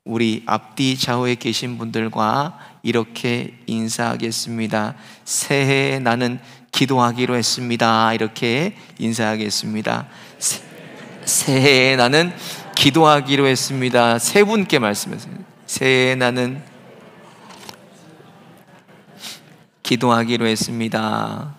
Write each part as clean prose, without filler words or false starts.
우리 앞뒤 좌우에 계신 분들과 이렇게 인사하겠습니다. 새해 나는 기도하기로 했습니다. 이렇게 인사하겠습니다. 새해 나는 기도하기로 했습니다. 세 분께 말씀하세요. 새해 나는 기도하기로 했습니다.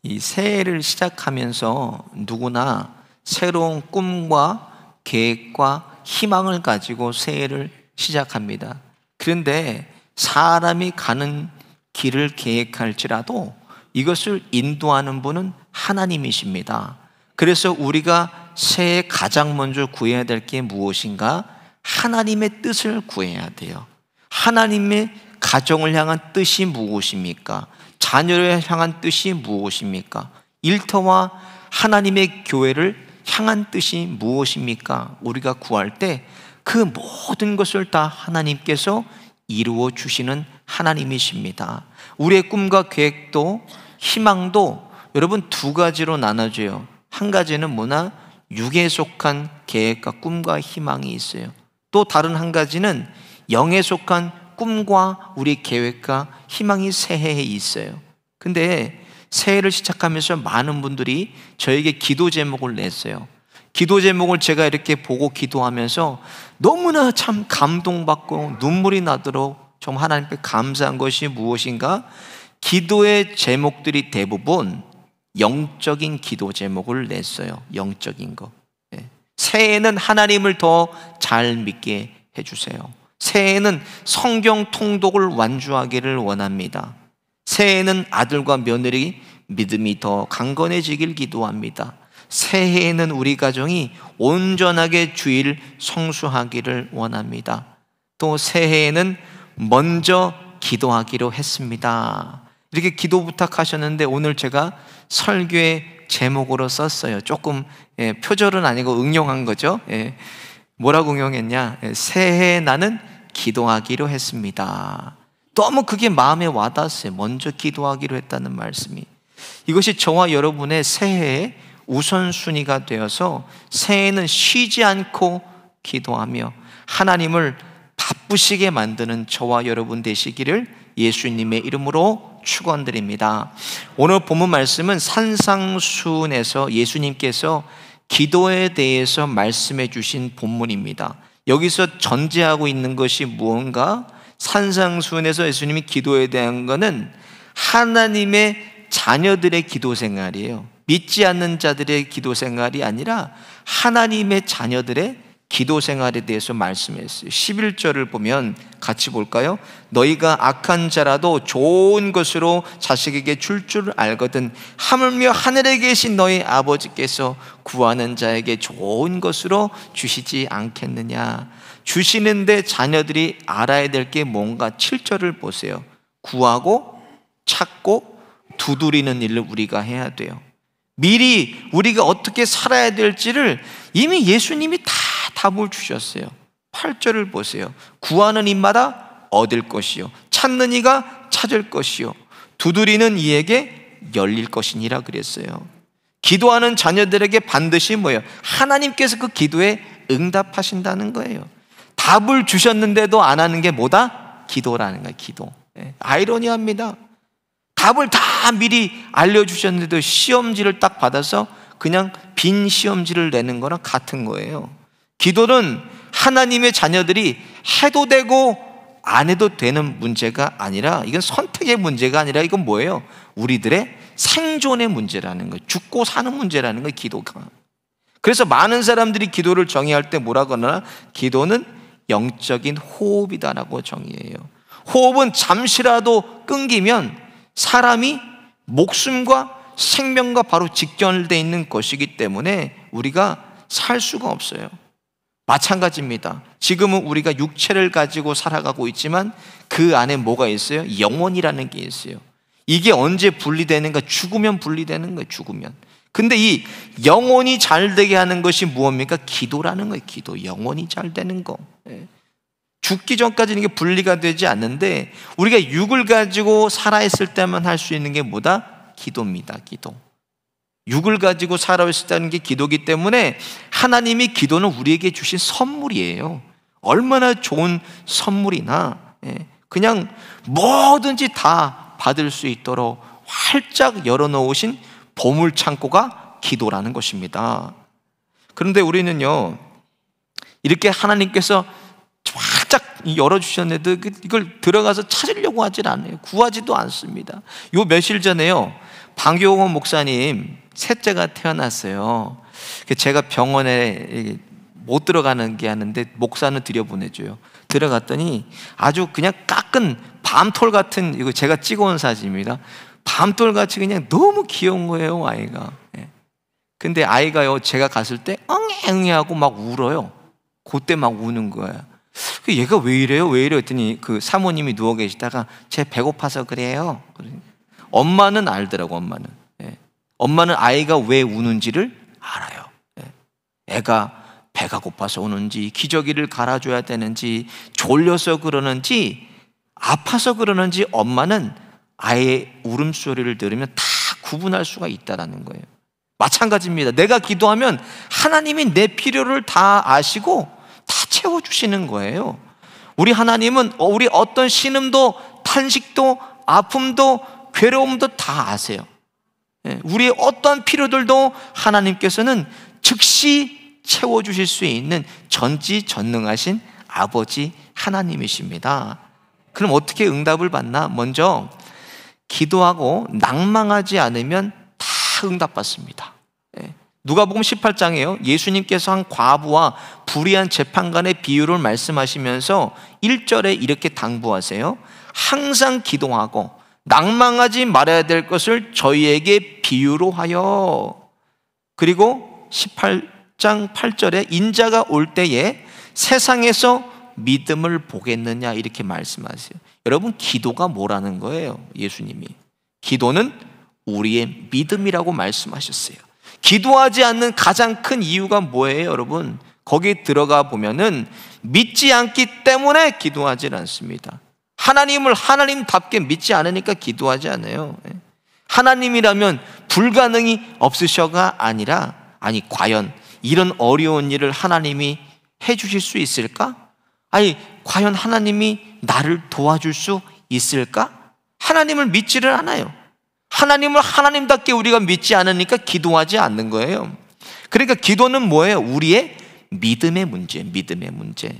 이 새해를 시작하면서 누구나 새로운 꿈과 계획과 희망을 가지고 새해를 시작합니다. 그런데 사람이 가는 길을 계획할지라도 이것을 인도하는 분은 하나님이십니다. 그래서 우리가 새해 가장 먼저 구해야 될 게 무엇인가? 하나님의 뜻을 구해야 돼요. 하나님의 가정을 향한 뜻이 무엇입니까? 자녀를 향한 뜻이 무엇입니까? 일터와 하나님의 교회를 향한 뜻이 무엇입니까? 우리가 구할 때 그 모든 것을 다 하나님께서 이루어 주시는 하나님이십니다. 우리의 꿈과 계획도 희망도 여러분 두 가지로 나눠져요. 한 가지는 뭐나 육에 속한 계획과 꿈과 희망이 있어요. 또 다른 한 가지는 영에 속한 꿈과 우리 계획과 희망이 새해에 있어요. 근데 새해를 시작하면서 많은 분들이 저에게 기도 제목을 냈어요. 기도 제목을 제가 이렇게 보고 기도하면서 너무나 참 감동받고 눈물이 나도록 정말 하나님께 감사한 것이 무엇인가? 기도의 제목들이 대부분 영적인 기도 제목을 냈어요. 영적인 거. 새해에는 하나님을 더 잘 믿게 해주세요. 새해에는 성경 통독을 완주하기를 원합니다. 새해에는 아들과 며느리 믿음이 더 강건해지길 기도합니다. 새해에는 우리 가정이 온전하게 주일 성수하기를 원합니다. 또 새해에는 먼저 기도하기로 했습니다. 이렇게 기도 부탁하셨는데 오늘 제가 설교의 제목으로 썼어요. 조금 표절은 아니고 응용한 거죠. 뭐라고 응용했냐? 새해 나는 기도하기로 했습니다. 너무 그게 마음에 와닿았어요. 먼저 기도하기로 했다는 말씀이. 이것이 저와 여러분의 새해의 우선순위가 되어서 새해는 쉬지 않고 기도하며 하나님을 바쁘시게 만드는 저와 여러분 되시기를 예수님의 이름으로 축원드립니다. 오늘 본문 말씀은 산상수훈에서 예수님께서 기도에 대해서 말씀해 주신 본문입니다. 여기서 전제하고 있는 것이 무언가? 산상수훈에서 예수님이 기도에 대한 것은 하나님의 자녀들의 기도 생활이에요. 믿지 않는 자들의 기도 생활이 아니라 하나님의 자녀들의 기도 생활에 대해서 말씀했어요. 11절을 보면 같이 볼까요? 너희가 악한 자라도 좋은 것으로 자식에게 줄 줄 알거든 하물며 하늘에 계신 너희 아버지께서 구하는 자에게 좋은 것으로 주시지 않겠느냐. 주시는데 자녀들이 알아야 될 게 뭔가? 7절을 보세요. 구하고 찾고 두드리는 일을 우리가 해야 돼요. 미리 우리가 어떻게 살아야 될지를 이미 예수님이 다 답을 주셨어요. 8절을 보세요. 구하는 이마다 얻을 것이요 찾는 이가 찾을 것이요 두드리는 이에게 열릴 것이니라 그랬어요. 기도하는 자녀들에게 반드시 뭐예요? 하나님께서 그 기도에 응답하신다는 거예요. 답을 주셨는데도 안 하는 게 뭐다? 기도라는 거예요. 기도. 아이러니합니다. 답을 다 미리 알려주셨는데도 시험지를 딱 받아서 그냥 빈 시험지를 내는 거랑 같은 거예요. 기도는 하나님의 자녀들이 해도 되고 안 해도 되는 문제가 아니라, 이건 선택의 문제가 아니라 이건 뭐예요? 우리들의 생존의 문제라는 거예요. 죽고 사는 문제라는 거예요, 기도가. 그래서 많은 사람들이 기도를 정의할 때 뭐라고 하나? 기도는 영적인 호흡이다라고 정의해요. 호흡은 잠시라도 끊기면 사람이 목숨과 생명과 바로 직결되어 있는 것이기 때문에 우리가 살 수가 없어요. 마찬가지입니다. 지금은 우리가 육체를 가지고 살아가고 있지만 그 안에 뭐가 있어요? 영혼이라는 게 있어요. 이게 언제 분리되는가? 죽으면 분리되는 거예요. 죽으면. 근데 이 영혼이 잘 되게 하는 것이 무엇입니까? 기도라는 거예요. 기도. 영혼이 잘 되는 거. 죽기 전까지는 이게 분리가 되지 않는데 우리가 육을 가지고 살아있을 때만 할 수 있는 게 뭐다? 기도입니다. 기도. 육을 가지고 살아있을 때는 게 기도이기 때문에 하나님이 기도는 우리에게 주신 선물이에요. 얼마나 좋은 선물이나 그냥 뭐든지 다 받을 수 있도록 활짝 열어놓으신 보물창고가 기도라는 것입니다. 그런데 우리는요, 이렇게 하나님께서 활짝 열어주셨는데도 이걸 들어가서 찾으려고 하질 않아요. 구하지도 않습니다. 요 며칠 전에요, 방교원 목사님 셋째가 태어났어요. 제가 병원에 못 들어가는 게 하는데 목사는 들여보내줘요. 들어갔더니 아주 그냥 깎은 밤톨 같은, 이거 제가 찍어온 사진입니다. 밤톨 같이 그냥 너무 귀여운 거예요, 아이가. 근데 아이가요, 제가 갔을 때 엉엉이 하고 막 울어요. 그때 막 우는 거예요. 얘가 왜 이래요? 왜 이래요? 했더니 그 사모님이 누워 계시다가 쟤 배고파서 그래요. 엄마는 알더라고, 엄마는. 엄마는 아이가 왜 우는지를 알아요. 애가 배가 고파서 우는지, 기저귀를 갈아줘야 되는지, 졸려서 그러는지, 아파서 그러는지 엄마는 아이의 울음소리를 들으면 다 구분할 수가 있다는 거예요. 마찬가지입니다. 내가 기도하면 하나님이 내 필요를 다 아시고 다 채워주시는 거예요. 우리 하나님은 우리 어떤 신음도 탄식도 아픔도 괴로움도 다 아세요. 우리의 어떤 필요들도 하나님께서는 즉시 채워주실 수 있는 전지전능하신 아버지 하나님이십니다. 그럼 어떻게 응답을 받나? 먼저 기도하고 낭망하지 않으면 다 응답받습니다. 누가복음 18장에요, 예수님께서 한 과부와 불의한 재판관의 비유를 말씀하시면서 1절에 이렇게 당부하세요. 항상 기도하고 낭망하지 말아야 될 것을 저희에게 비유로 하여. 그리고 18장 8절에 인자가 올 때에 세상에서 믿음을 보겠느냐 이렇게 말씀하세요. 여러분, 기도가 뭐라는 거예요? 예수님이 기도는 우리의 믿음이라고 말씀하셨어요. 기도하지 않는 가장 큰 이유가 뭐예요, 여러분? 거기 들어가 보면은 믿지 않기 때문에 기도하지 않습니다. 하나님을 하나님답게 믿지 않으니까 기도하지 않아요. 하나님이라면 불가능이 없으셔가 아니라, 아니 과연 이런 어려운 일을 하나님이 해주실 수 있을까? 아니 과연 하나님이 나를 도와줄 수 있을까? 하나님을 믿지를 않아요. 하나님을 하나님답게 우리가 믿지 않으니까 기도하지 않는 거예요. 그러니까 기도는 뭐예요? 우리의 믿음의 문제, 믿음의 문제.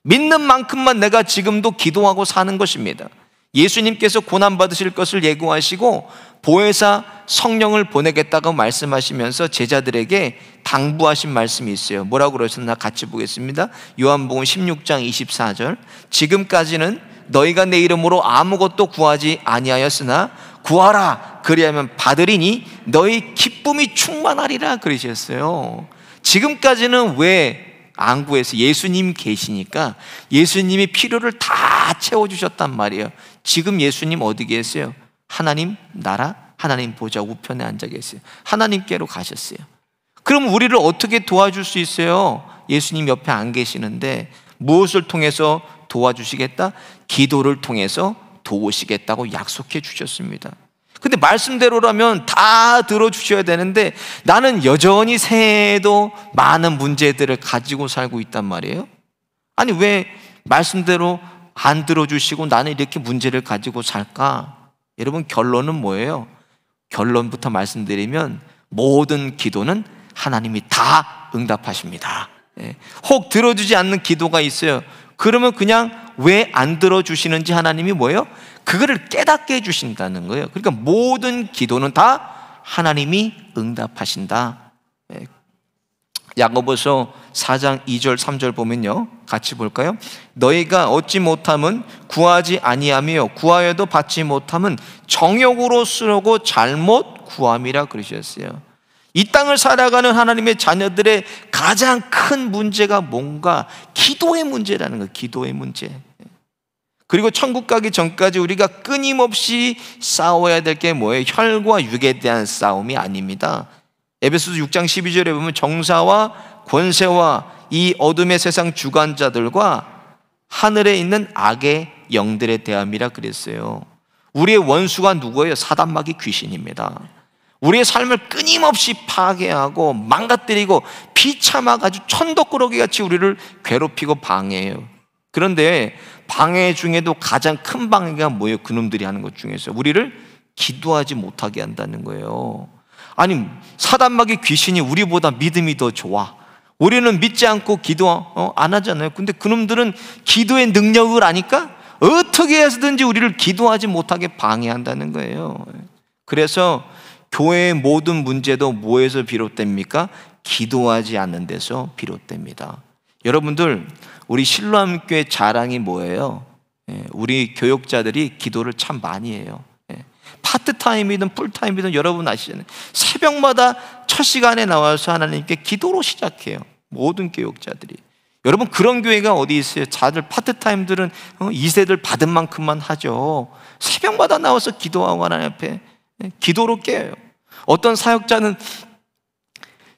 믿는 만큼만 내가 지금도 기도하고 사는 것입니다. 예수님께서 고난받으실 것을 예고하시고 보혜사 성령을 보내겠다고 말씀하시면서 제자들에게 당부하신 말씀이 있어요. 뭐라고 그러셨나 같이 보겠습니다. 요한복음 16장 24절. 지금까지는 너희가 내 이름으로 아무것도 구하지 아니하였으나 구하라, 그리하면 받으리니 너희 기쁨이 충만하리라 그러셨어요. 지금까지는 왜 안 구해서? 예수님 계시니까 예수님이 필요를 다 채워주셨단 말이에요. 지금 예수님 어디 계세요? 하나님 나라, 하나님 보좌 우편에 앉아 계세요. 하나님께로 가셨어요. 그럼 우리를 어떻게 도와줄 수 있어요? 예수님 옆에 안 계시는데 무엇을 통해서 도와주시겠다? 기도를 통해서 도우시겠다고 약속해 주셨습니다. 근데 말씀대로라면 다 들어주셔야 되는데 나는 여전히 새해에도 많은 문제들을 가지고 살고 있단 말이에요. 아니 왜 말씀대로 안 들어주시고 나는 이렇게 문제를 가지고 살까? 여러분, 결론은 뭐예요? 결론부터 말씀드리면 모든 기도는 하나님이 다 응답하십니다. 혹 들어주지 않는 기도가 있어요. 그러면 그냥 왜 안 들어주시는지 하나님이 뭐예요? 그거를 깨닫게 해주신다는 거예요. 그러니까 모든 기도는 다 하나님이 응답하신다. 야고보서 4장 2절 3절 보면요, 같이 볼까요? 너희가 얻지 못함은 구하지 아니하며 구하여도 받지 못함은 정욕으로 쓰려고 잘못 구함이라 그러셨어요. 이 땅을 살아가는 하나님의 자녀들의 가장 큰 문제가 뭔가? 기도의 문제라는 거예요. 기도의 문제. 그리고 천국 가기 전까지 우리가 끊임없이 싸워야 될 게 뭐예요? 혈과 육에 대한 싸움이 아닙니다. 에베소서 6장 12절에 보면 정사와 권세와 이 어둠의 세상 주관자들과 하늘에 있는 악의 영들에 대함이라 그랬어요. 우리의 원수가 누구예요? 사단마귀 귀신입니다. 우리의 삶을 끊임없이 파괴하고 망가뜨리고 비참하가지고 천덕꾸러기 같이 우리를 괴롭히고 방해해요. 그런데 방해 중에도 가장 큰 방해가 뭐예요? 그놈들이 하는 것 중에서 우리를 기도하지 못하게 한다는 거예요. 아니, 사단마귀 귀신이 우리보다 믿음이 더 좋아. 우리는 믿지 않고 기도 안 하잖아요. 근데 그놈들은 기도의 능력을 아니까 어떻게 해서든지 우리를 기도하지 못하게 방해한다는 거예요. 그래서 교회의 모든 문제도 뭐에서 비롯됩니까? 기도하지 않는 데서 비롯됩니다. 여러분들, 우리 실로암교회 자랑이 뭐예요? 우리 교역자들이 기도를 참 많이 해요. 파트타임이든 풀타임이든 여러분 아시잖아요. 새벽마다 첫 시간에 나와서 하나님께 기도로 시작해요. 모든 교역자들이. 여러분, 그런 교회가 어디 있어요? 다들 파트타임들은 2세들 받은 만큼만 하죠. 새벽마다 나와서 기도하고 하나님 앞에 기도로 깨요. 어떤 사역자는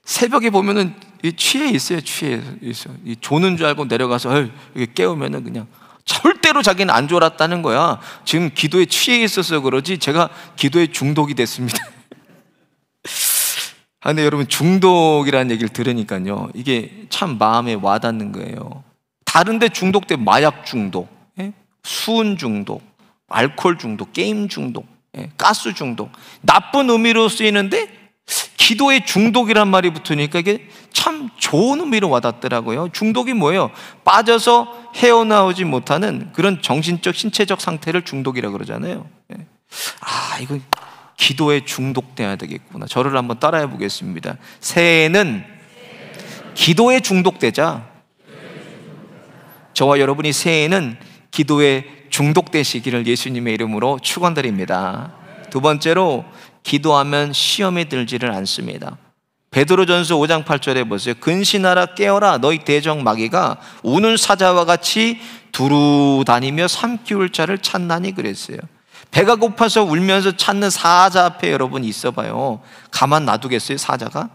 새벽에 보면은 취해 있어요. 취해 있어요. 조는 줄 알고 내려가서 깨우면은 그냥 절대로 자기는 안 졸았다는 거야. 지금 기도에 취해 있어서 그러지 제가 기도에 중독이 됐습니다. 근데 여러분, 중독이라는 얘기를 들으니까요, 이게 참 마음에 와닿는 거예요. 다른데 중독돼. 마약 중독, 수은 중독, 알코올 중독, 게임 중독, 가스 중독, 나쁜 의미로 쓰이는데 기도의 중독이란 말이 붙으니까 이게 참 좋은 의미로 와닿더라고요. 중독이 뭐예요? 빠져서 헤어나오지 못하는 그런 정신적, 신체적 상태를 중독이라고 그러잖아요. 이거 기도에 중독돼야 되겠구나. 저를 한번 따라해 보겠습니다. 새해에는 기도에 중독되자. 저와 여러분이 새해에는 기도에 중독되시기를 예수님의 이름으로 축원드립니다. 두 번째로, 기도하면 시험에 들지를 않습니다. 베드로전서 5장 8절에 보세요. 근신하라, 깨어라, 너희 대적 마귀가 우는 사자와 같이 두루 다니며 삼키울 자를 찾나니 그랬어요. 배가 고파서 울면서 찾는 사자 앞에 여러분 있어봐요. 가만 놔두겠어요? 사자가?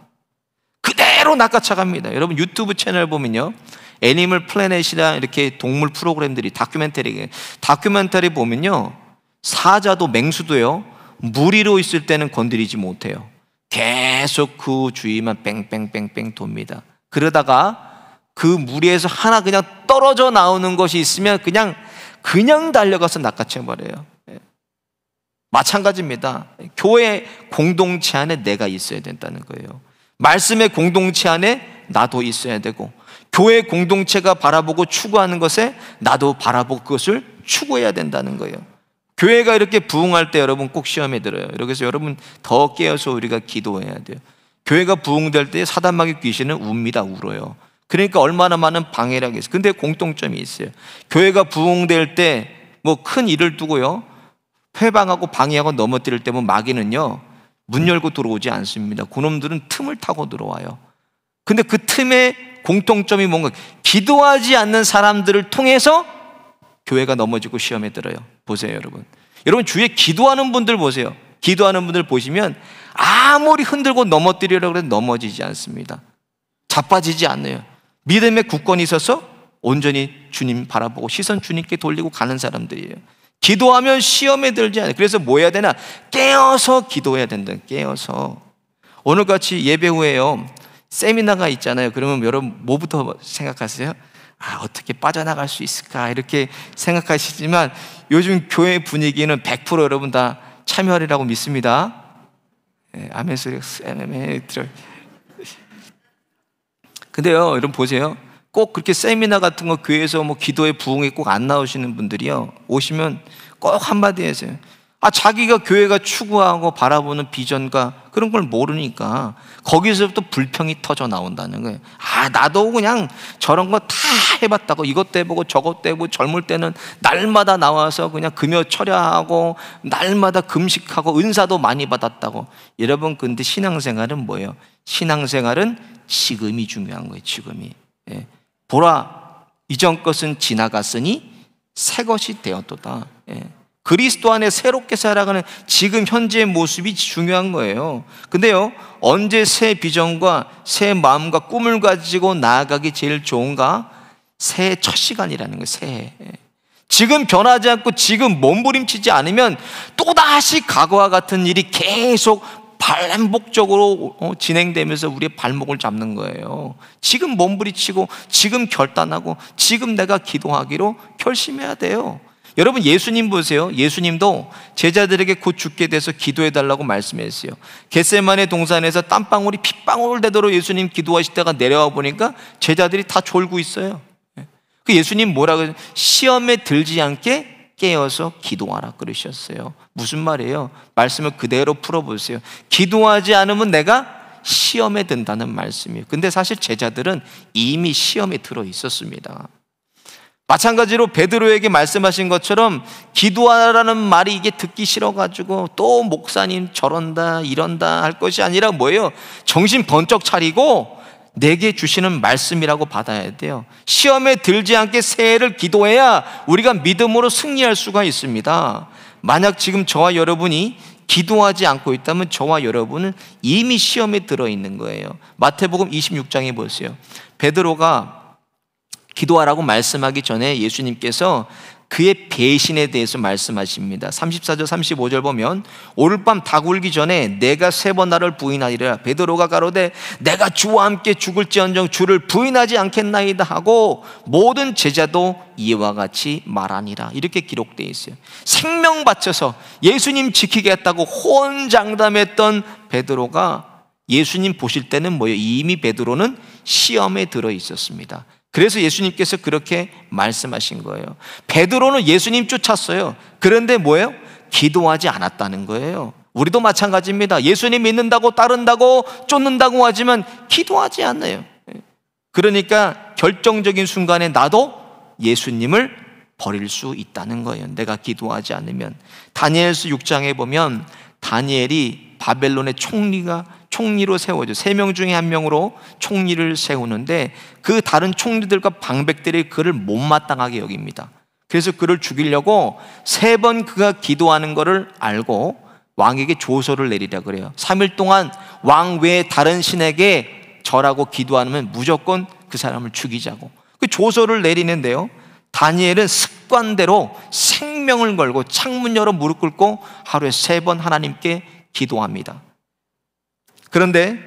그대로 낚아차갑니다. 여러분, 유튜브 채널 보면요, 애니멀 플래닛이나 이렇게 동물 프로그램들이 다큐멘터리 보면요, 사자도 맹수도요, 무리로 있을 때는 건드리지 못해요. 계속 그 주위만 뺑뺑뺑뺑 돕니다. 그러다가 그 무리에서 하나 그냥 떨어져 나오는 것이 있으면 그냥 달려가서 낚아채버려요. 마찬가지입니다. 교회 공동체 안에 내가 있어야 된다는 거예요. 말씀의 공동체 안에 나도 있어야 되고, 교회 공동체가 바라보고 추구하는 것에 나도 바라보고 그것을 추구해야 된다는 거예요. 교회가 이렇게 부흥할 때 여러분 꼭 시험에 들어요. 그래서 여러분 더 깨어서 우리가 기도해야 돼요. 교회가 부흥될 때 사단마귀 귀신은 웁니다. 울어요. 그러니까 얼마나 많은 방해를 하겠어요. 근데 공통점이 있어요. 교회가 부흥될 때 뭐 큰 일을 두고요, 회방하고 방해하고 넘어뜨릴 때 마귀는요, 문 열고 들어오지 않습니다. 그놈들은 틈을 타고 들어와요. 근데 그 틈의 공통점이 뭔가, 기도하지 않는 사람들을 통해서 교회가 넘어지고 시험에 들어요. 보세요, 여러분. 여러분, 주위에 기도하는 분들 보세요. 기도하는 분들 보시면 아무리 흔들고 넘어뜨리려고 해도 넘어지지 않습니다. 자빠지지 않아요. 믿음의 굳건히 있어서 온전히 주님 바라보고 시선 주님께 돌리고 가는 사람들이에요. 기도하면 시험에 들지 않아요. 그래서 뭐 해야 되나? 깨어서 기도해야 된다. 깨어서. 오늘같이 예배 후에요, 세미나가 있잖아요. 그러면 여러분 뭐부터 생각하세요? 어떻게 빠져나갈 수 있을까? 이렇게 생각하시지만 요즘 교회 분위기는 100% 여러분 다 참여하리라고 믿습니다. 아멘 소리가 들어요. 근데요, 여러분 보세요. 꼭 그렇게 세미나 같은 거 교회에서 기도에 부흥에 꼭 안 나오시는 분들이요, 오시면 꼭 한마디 하세요. 자기가 교회가 추구하고 바라보는 비전과 그런 걸 모르니까 거기서부터 불평이 터져 나온다는 거예요. 나도 그냥 저런 거 다 해봤다고, 이것도 해보고 저것도 해보고, 젊을 때는 날마다 나와서 그냥 금요 철야하고 날마다 금식하고 은사도 많이 받았다고. 여러분, 근데 신앙생활은 뭐예요? 신앙생활은 지금이 중요한 거예요. 지금이. 보라, 이전 것은 지나갔으니 새 것이 되었도다. 그리스도 안에 새롭게 살아가는 지금 현재의 모습이 중요한 거예요. 근데요, 언제 새 비전과 새 마음과 꿈을 가지고 나아가기 제일 좋은가? 새해 첫 시간이라는 거예요. 새해. 지금 변하지 않고 지금 몸부림치지 않으면 또다시 과거와 같은 일이 계속 반복적으로 진행되면서 우리의 발목을 잡는 거예요. 지금 몸부림치고 지금 결단하고 지금 내가 기도하기로 결심해야 돼요. 여러분, 예수님 보세요. 예수님도 제자들에게 곧 죽게 돼서 기도해달라고 말씀했어요. 겟세마네 동산에서 땀방울이 핏방울 되도록 예수님 기도하실 때가 내려와 보니까 제자들이 다 졸고 있어요. 그 예수님 뭐라 그러죠? 시험에 들지 않게 깨어서 기도하라 그러셨어요. 무슨 말이에요? 말씀을 그대로 풀어보세요. 기도하지 않으면 내가 시험에 든다는 말씀이에요. 근데 사실 제자들은 이미 시험에 들어 있었습니다. 마찬가지로 베드로에게 말씀하신 것처럼 기도하라는 말이 이게 듣기 싫어가지고 또 목사님 저런다 이런다 할 것이 아니라 뭐예요? 정신 번쩍 차리고 내게 주시는 말씀이라고 받아야 돼요. 시험에 들지 않게 새해를 기도해야 우리가 믿음으로 승리할 수가 있습니다. 만약 지금 저와 여러분이 기도하지 않고 있다면 저와 여러분은 이미 시험에 들어있는 거예요. 마태복음 26장에 보세요. 베드로가 기도하라고 말씀하기 전에 예수님께서 그의 배신에 대해서 말씀하십니다. 34절 35절 보면 오늘 밤 닭 울기 전에 내가 3번 나를 부인하리라. 베드로가 가로되 내가 주와 함께 죽을지언정 주를 부인하지 않겠나이다 하고 모든 제자도 이와 같이 말하니라. 이렇게 기록되어 있어요. 생명 바쳐서 예수님 지키겠다고 호언장담했던 베드로가 예수님 보실 때는 뭐예요? 이미 베드로는 시험에 들어 있었습니다. 그래서 예수님께서 그렇게 말씀하신 거예요. 베드로는 예수님 쫓았어요. 그런데 뭐예요? 기도하지 않았다는 거예요. 우리도 마찬가지입니다. 예수님 믿는다고 따른다고 쫓는다고 하지만 기도하지 않아요. 그러니까 결정적인 순간에 나도 예수님을 버릴 수 있다는 거예요. 내가 기도하지 않으면. 다니엘서 6장에 보면 다니엘이 바벨론의 총리로 세워져 3명 중에 1명으로 총리를 세우는데 그 다른 총리들과 방백들이 그를 못마땅하게 여깁니다. 그래서 그를 죽이려고 3번 그가 기도하는 것을 알고 왕에게 조서를 내리라 그래요. 3일 동안 왕 외에 다른 신에게 절하고 기도하면 무조건 그 사람을 죽이자고. 그 조서를 내리는데요, 다니엘은 습관대로 생명을 걸고 창문 열어 무릎 꿇고 하루에 3번 하나님께 기도합니다. 그런데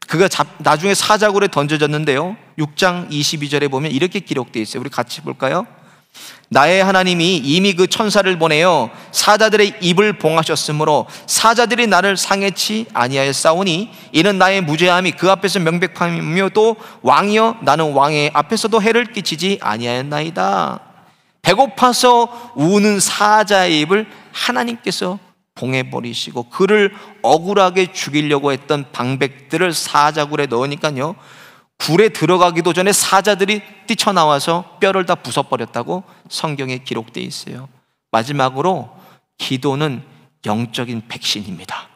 그가 나중에 사자굴에 던져졌는데요, 6장 22절에 보면 이렇게 기록되어 있어요. 우리 같이 볼까요? 나의 하나님이 이미 그 천사를 보내어 사자들의 입을 봉하셨으므로 사자들이 나를 상해치 아니하였사오니 이는 나의 무죄함이 그 앞에서 명백함이며 또 왕이여 나는 왕의 앞에서도 해를 끼치지 아니하였나이다. 배고파서 우는 사자의 입을 하나님께서 봉해버리시고 그를 억울하게 죽이려고 했던 방백들을 사자굴에 넣으니까요, 굴에 들어가기도 전에 사자들이 뛰쳐나와서 뼈를 다 부숴버렸다고 성경에 기록되어 있어요. 마지막으로 기도는 영적인 백신입니다.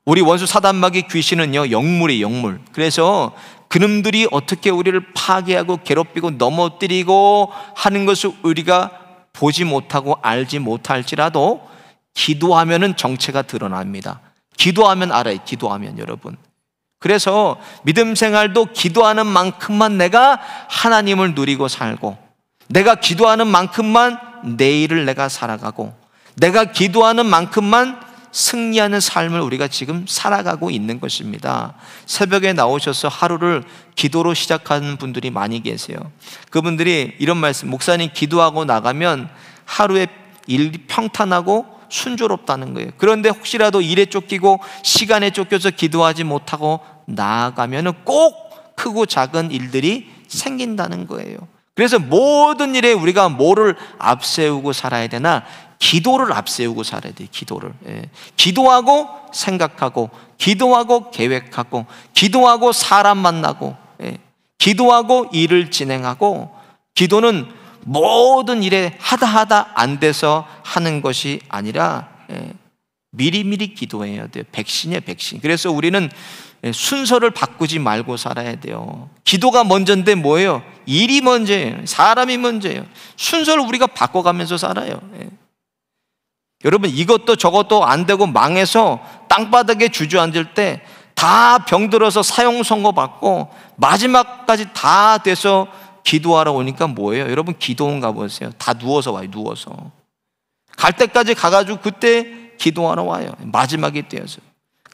우리 원수 사단마귀 귀신은요, 영물이에요, 영물. 그래서 그놈들이 어떻게 우리를 파괴하고 괴롭히고 넘어뜨리고 하는 것을 우리가 보지 못하고 알지 못할지라도 기도하면은 정체가 드러납니다. 기도하면 알아요. 기도하면 여러분. 그래서 믿음 생활도 기도하는 만큼만 내가 하나님을 누리고 살고, 내가 기도하는 만큼만 내일을 내가 살아가고, 내가 기도하는 만큼만 승리하는 삶을 우리가 지금 살아가고 있는 것입니다. 새벽에 나오셔서 하루를 기도로 시작하는 분들이 많이 계세요. 그분들이 이런 말씀, 목사님 기도하고 나가면 하루에 일이 평탄하고 순조롭다는 거예요. 그런데 혹시라도 일에 쫓기고 시간에 쫓겨서 기도하지 못하고 나아가면 꼭 크고 작은 일들이 생긴다는 거예요. 그래서 모든 일에 우리가 뭐를 앞세우고 살아야 되나? 기도를 앞세우고 살아야 돼요. 기도를. 기도하고 생각하고, 기도하고 계획하고, 기도하고 사람 만나고, 기도하고 일을 진행하고. 기도는 모든 일에 하다 안 돼서 하는 것이 아니라 미리미리 기도해야 돼요. 백신이에요, 백신. 그래서 우리는 순서를 바꾸지 말고 살아야 돼요. 기도가 먼저인데 뭐예요? 일이 먼저예요. 사람이 먼저예요. 순서를 우리가 바꿔가면서 살아요. 여러분, 이것도 저것도 안 되고 망해서 땅바닥에 주저앉을 때 다 병들어서 사형 선고 받고 마지막까지 다 돼서 기도하러 오니까 뭐예요? 여러분, 기도원 가보세요. 다 누워서 와요. 누워서 갈 때까지 가가지고 그때 기도하러 와요. 마지막이 되어서.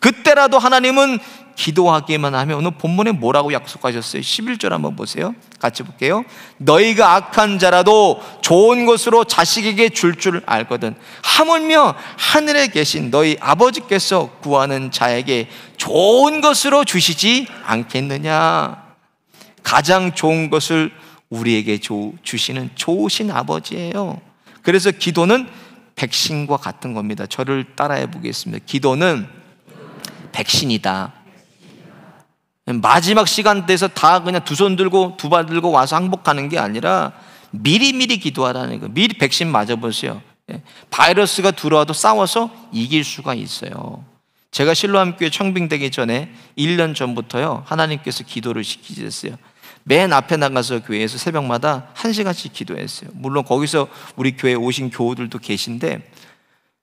그때라도 하나님은 기도하기만 하면 오늘 본문에 뭐라고 약속하셨어요? 11절 한번 보세요. 같이 볼게요. 너희가 악한 자라도 좋은 것으로 자식에게 줄 알거든 하물며 하늘에 계신 너희 아버지께서 구하는 자에게 좋은 것으로 주시지 않겠느냐. 가장 좋은 것을 우리에게 주시는 좋으신 아버지예요. 그래서 기도는 백신과 같은 겁니다. 저를 따라해 보겠습니다. 기도는 백신이다. 마지막 시간대에서 다 그냥 두 손 들고 두 발 들고 와서 항복하는 게 아니라 미리미리 기도하라는 거예요. 미리 백신 맞아보세요. 바이러스가 들어와도 싸워서 이길 수가 있어요. 제가 실로암교회 청빙되기 전에 1년 전부터요, 하나님께서 기도를 시키셨어요. 맨 앞에 나가서 교회에서 새벽마다 1시간씩 기도했어요. 물론 거기서 우리 교회에 오신 교우들도 계신데,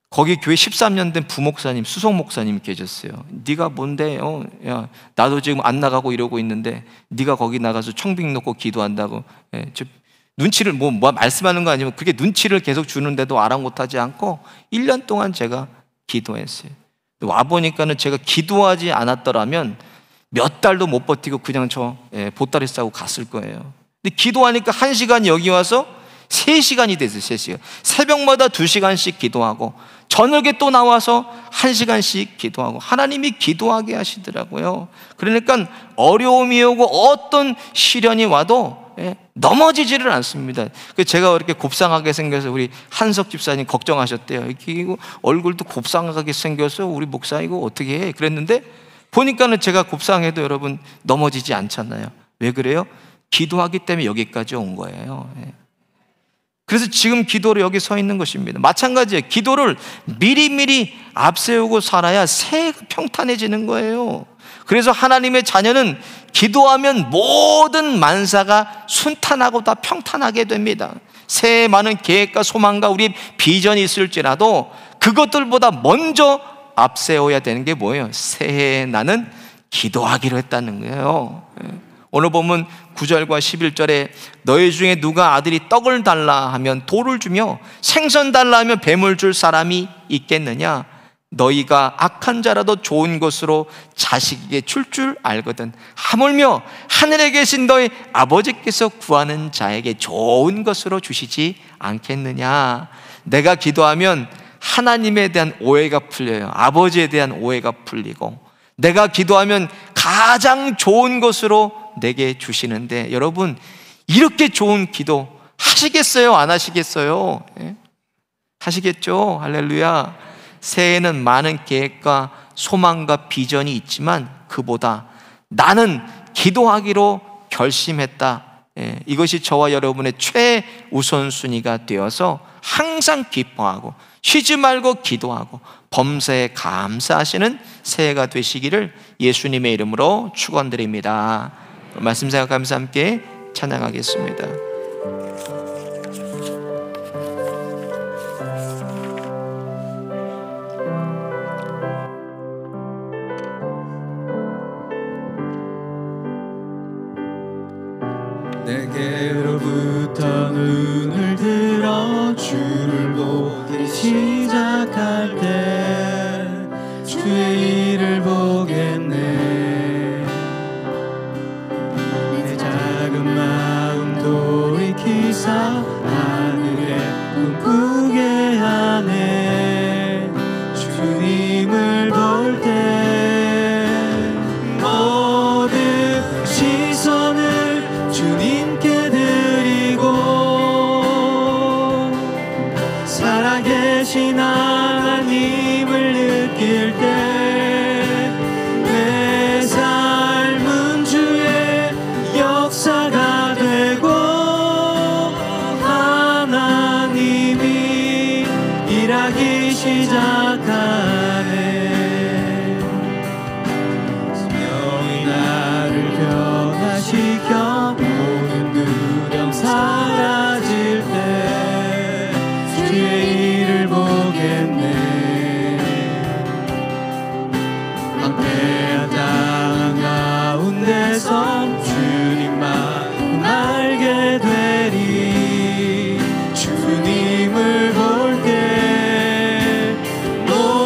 거기 교회 13년 된 부목사님, 수석 목사님 계셨어요. 네가 뭔데? 야, 나도 지금 안 나가고 이러고 있는데 네가 거기 나가서 청빙 놓고 기도한다고. 눈치를 뭐 말씀하는 거 아니면 그게 눈치를 계속 주는데도 아랑곳하지 않고 1년 동안 제가 기도했어요. 와 보니까는 제가 기도하지 않았더라면 몇 달도 못 버티고 그냥 저 보따리 싸고 갔을 거예요. 근데 기도하니까 1시간 여기 와서 3시간이 됐어요. 3시간. 새벽마다 2시간씩 기도하고 저녁에 또 나와서 1시간씩 기도하고 하나님이 기도하게 하시더라고요. 그러니까 어려움이 오고 어떤 시련이 와도 넘어지지를 않습니다. 제가 이렇게 곱상하게 생겨서 우리 한석 집사님 걱정하셨대요. 이거 얼굴도 곱상하게 생겨서 우리 목사 이거 어떻게 해? 그랬는데 보니까는 제가 곱상해도 여러분 넘어지지 않잖아요. 왜 그래요? 기도하기 때문에 여기까지 온 거예요. 그래서 지금 기도로 여기 서 있는 것입니다. 마찬가지예요. 기도를 미리미리 앞세우고 살아야 새해가 평탄해지는 거예요. 그래서 하나님의 자녀는 기도하면 모든 만사가 순탄하고 다 평탄하게 됩니다. 새해 많은 계획과 소망과 우리 비전이 있을지라도 그것들보다 먼저 앞세워야 되는 게 뭐예요? 새해에 나는 기도하기로 했다는 거예요. 오늘 보면 9절과 11절에 너희 중에 누가 아들이 떡을 달라 하면 돌을 주며 생선 달라 하면 뱀을 줄 사람이 있겠느냐? 너희가 악한 자라도 좋은 것으로 자식에게 줄 알거든 하물며 하늘에 계신 너희 아버지께서 구하는 자에게 좋은 것으로 주시지 않겠느냐. 내가 기도하면 하나님에 대한 오해가 풀려요. 아버지에 대한 오해가 풀리고 내가 기도하면 가장 좋은 것으로 내게 주시는데 여러분 이렇게 좋은 기도 하시겠어요? 안 하시겠어요? 하시겠죠? 할렐루야. 새해에는 많은 계획과 소망과 비전이 있지만 그보다 나는 기도하기로 결심했다. 이것이 저와 여러분의 최우선순위가 되어서 항상 기뻐하고 쉬지 말고 기도하고 범사에 감사하시는 새해가 되시기를 예수님의 이름으로 축원드립니다. 말씀 생각하면서 함께 찬양하겠습니다. 내게로부터 눈을 들어 주를 보기 시작할 때 주의 일을 보겠네. 내 작은 마음 돌이키사 하늘에 꿈꾸게 하네. 주님을 볼 때 모든 시선을 주님께 드리고 살아계신 하나님을 느낄 때 내 삶은 주의 역사가 되고 하나님이 일하기 시작하네. 분명히 나를 변화시켜 모든 두려움 사라질 때 주의 일을 보겠네. 방패한 땅 가운데서 주님만 알게 되리. 주님을 볼 때 모든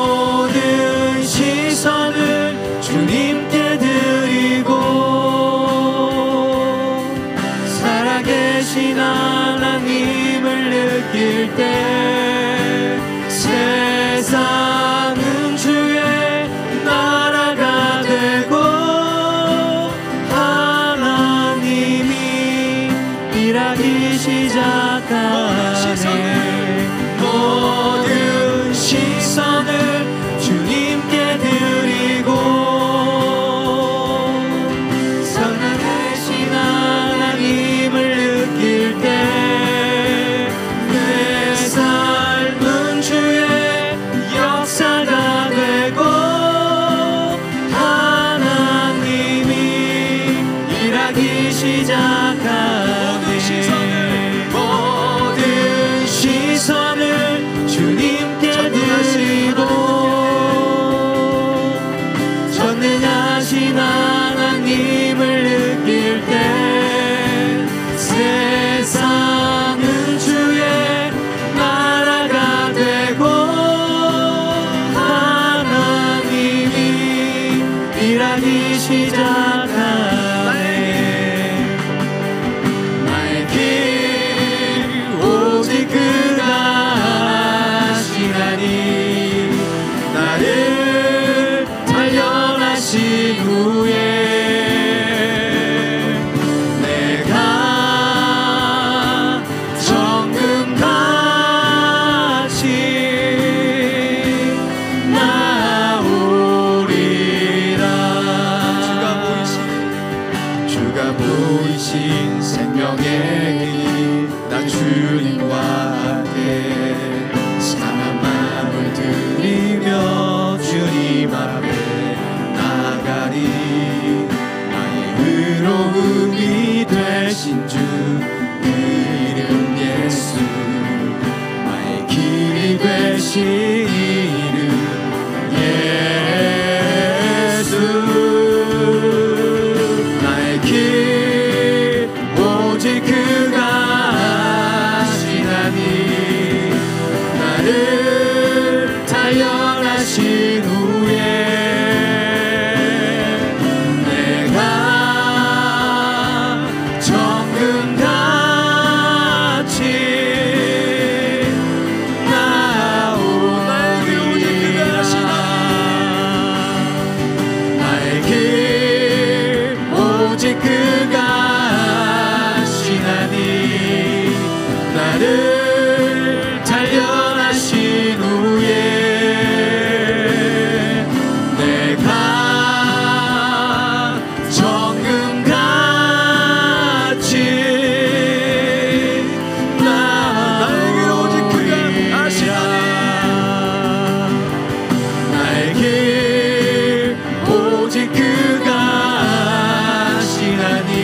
이름 예수. 나의 길 오직 그가 아시나니 나를 단련하신 후에 내가 정금같이 나에게 오직 그가 아시나니 나의 길 오직 그가 아시나니 나를 단련하신 후에 내가 정금같이 나에게 오직 그가 아시나니 나의 길 오직 그가 아시나니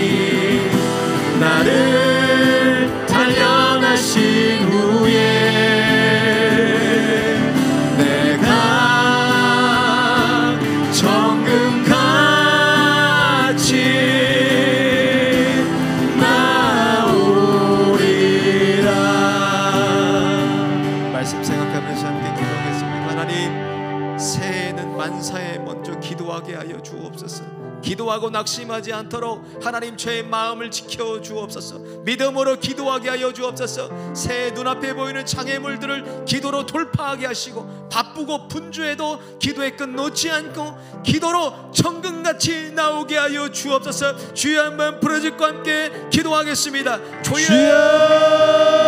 나를 단련하신 후에 내가 정금같이 나오리라. 말씀 생각하면서 함께 기도하겠습니다. 하나님, 새해에는 만사에 먼저 기도하게 하여 주옵소서. 기도하고 낙심하지 않도록 하나님 저의 마음을 지켜 주옵소서. 믿음으로 기도하게 하여 주옵소서. 새해 눈앞에 보이는 장애물들을 기도로 돌파하게 하시고 바쁘고 분주해도 기도의 끝 놓지 않고 기도로 정금같이 나오게 하여 주옵소서. 주여 한번 부르짖고 함께 기도하겠습니다. 주여